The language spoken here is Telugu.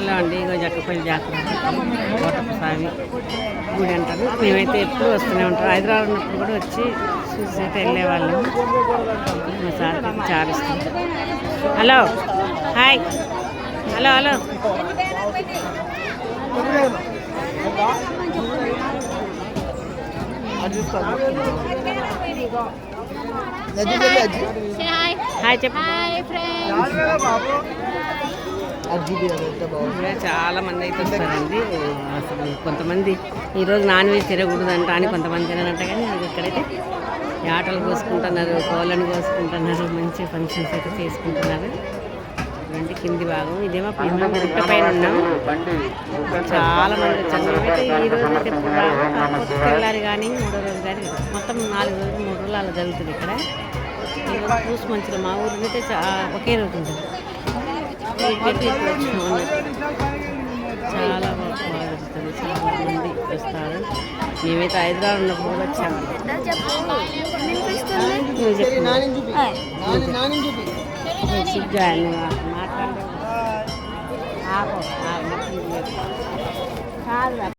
హైదరాబాద్లో అండి ఇగో జక్కపల్లి జాతర కోటప్ప స్వామి గుడి అంటారు. మేమైతే ఎప్పుడు వస్తూనే ఉంటాం. హైదరాబాద్ ఉన్నప్పుడు కూడా వచ్చి చూసి అయితే వెళ్ళేవాళ్ళం. మా సార్కి చాలా ఇష్టం. Hello hi hello hello hi చెప్పు. చాలా మంది అయితే వస్తారండి. అసలు కొంతమంది ఈరోజు నాన్ వెజ్ తినకూడదంట అని కొంతమంది తినరంట. కానీ ఇక్కడైతే ఆటలు కోసుకుంటున్నారు, కోళ్ళను కోసుకుంటున్నారు, మంచి ఫంక్షన్స్ అయితే చేసుకుంటున్నారు. అంటే కింది భాగం ఇదేమో గుట్ట పైన ఉన్నాం. చాలా మంది వచ్చారు. మేమైతే ఈ రోజు అయితే ఎప్పుడు రాము, కాకపోతే తెల్లారి కానీ 3వ రోజు కానీ మొత్తం 4 రోజులు 3 రోజులు అలా జరుగుతుంది ఇక్కడ. ఈరోజు పూసు మంచిగా మా ఊరిలో అయితే ఒకే రోజు ఉంటుంది. చాలా బాగా జరుగుతుంది. చాలా మంది వస్తారు. మేమైతే హైదరాబాద్ ఉన్నప్పుడు కూడా వచ్చాము. నువ్వు చెప్పు మాట్లాడే